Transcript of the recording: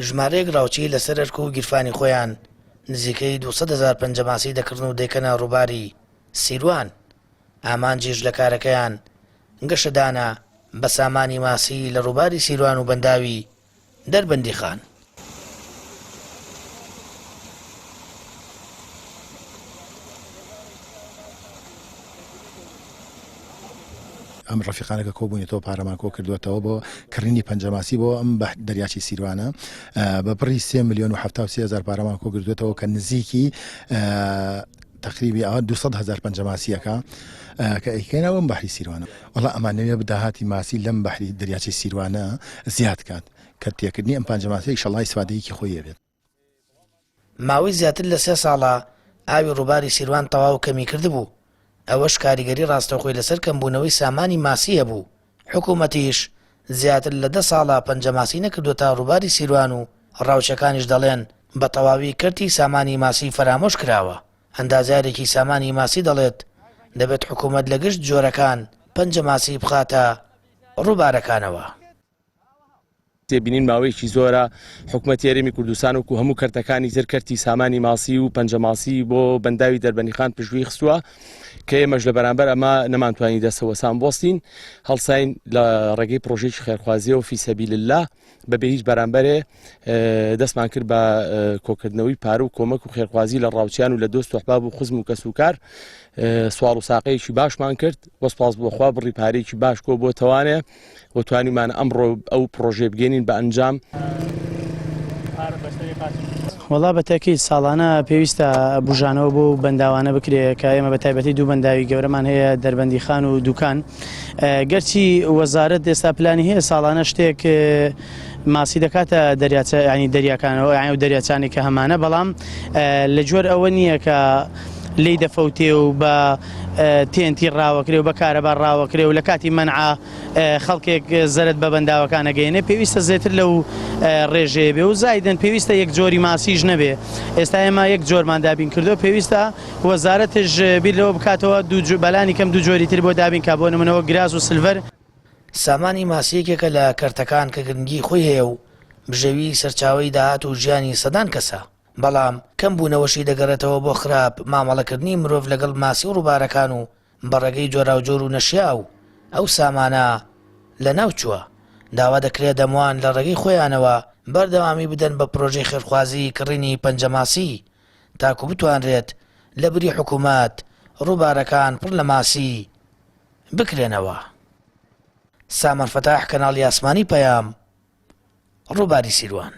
ژمارەیەک ڕاوچی لەسەر ئەرک و گیرفانی خۆیان نزیکەی 200,000 پەنجەماسی دەکردن و دەیکەنە ڕووباری سیروان. ئامانجیش لە کارەکەیان گەشەدانە بە سامانی ماسی لە ڕووباری سیروان و بەنداوی دەربەندی خان. ئەم ڕەفیقانەکە کۆبوونێتەوە پارەمان کۆ کردوێتەوە بۆ کڕینی پەنجەماسی بۆ ئەم دەریاچی سیروانە بە پڕی 3,073,000 پارەمان کۆ کردوێتەوە کە نزیکی تقریبی 200,000 پەنجەماسیەکە کە ئەیکەنەوە ئەم بەحری سیروانە. وەڵا ئەمانەوێ بداهاتی ماسی لەم بەحری دەریاچی سیروانە زیاد کات کە تێکردنی ئەم پەنجەماسی ئیشەڵای سوادەیەکی خۆی بێت. ماوەی زیاتر لە 3 ساڵە ئاوی ڕووباری سیروان تەواو کەمی کردبوو. ئەوەش کاریگەری ڕاستەوخۆی لەسەر کەمبوونەوەی سامانی ماسی هەبوو. حکوومەتیش زیاتر لە 10 ساڵە پەنجەماسی نەکردوتە ڕووباری سیروان و ڕاوچەکانیش دەڵێن بە تەواوی کردی سامانی ماسی فەرامۆش کراوە. ئەندازارێکی سامانی ماسی دەڵێت دەبێت حکوومەت لە گشت جۆرەکان پەنجەماسی بخاتە ڕووبارەکانەوە. تێبینین ماوەیەکی زۆرە حکوومەت یاریمی کوردستان وکو هەموو کەرتەکانی تر کەرتی سامانی ماسی و پەنجەماسی بۆ بەنداوی دەربەنیخان پشتگوێی خستووە کە ئێمەش لە بەرامبەر ئەمە نەمانتوانی دەستەوەسان بۆستین هەڵساین لە ڕێگەی پرۆژێکی خێرخوازیەوە فی سەبیل الله بەبێ هیچ بەرامبەرێ دەستمان کرد بە کۆکردنەوەی پارە و کۆمەک و خێرخوازی لە ڕاوچیان و لە دۆست و ئەحباب و خزم و کەسوکار سوال و ساقەیەکی باشمان کرد بۆ سپاس بۆخوا بڕی پارەیەکی باش کۆ بۆ توانێ و توانیمان ئەمڕۆ ئەو پرۆژێ بگەینین بە ئەنجام. وەڵا بەتەکیید ساڵانە پێویستە بژانەوە بۆ بەنداوانە بکرێت کە ئێمە بە تایبەتی دوو بەنداوی گەورەمان هەیە دەربەندی خان و دوکان. گەرچی وەزارەت ئێستا پلانی هەیە ساڵانە شتێک ماسی دەکاتە دەریاچە ینی دەریاکانەوە یانی و دەریاچانی کە هەمانە بەڵام لە جۆر ئەوە نییە کە لی دەفەوتێ و بە تێنتی ڕاوەکرێ و بە کارەبا ڕاوەکرێ و لە کاتی مەنعا خەڵکێک زەرت بە بەنداوەکانە گەێنێ پێویستە زێتر لەو ڕێژەیە بێ و زایدن پێویستە یەک جۆری ماسیش نەبێ. ئێستا ئێمە یەک جۆرمان دابین کردو پێویستە وەزارەتش بیر لەوە بکاتەوە بەلانی کەم دوو جۆری تر بۆ دابین کا بۆ نمونەوە گراز و سلڤەر. سامانی ماسیەکێکە لە کەرتەکان کە گرنگی خۆی هەیە و بژەوی سەرچاوی داهات و ژیانی سەدان کەسە. بەڵام کەم بوونەوەشی دەگەڕێتەوە بۆ خراپ مامەڵەکردنی مرۆڤ لەگەڵ ماسی و ڕووبارەکان و بەڕێگەی جۆرا و جۆر و نەشیا و ئەو سامانە لە ناوچووە. داوا دەکرێت دەموان لە ڕێگەی خۆیانەوە بەردەوامی بدەن بە پرۆژەی خێرخوازی کڕینی پەنجەماسی تاکو بتوانرێت لە بری حکوومەت ڕووبارەکان پڕ لە ماسی بکرێنەوە. سامان فەتاح کەناڵی ئاسمانی پەیام ڕووباری سیروان.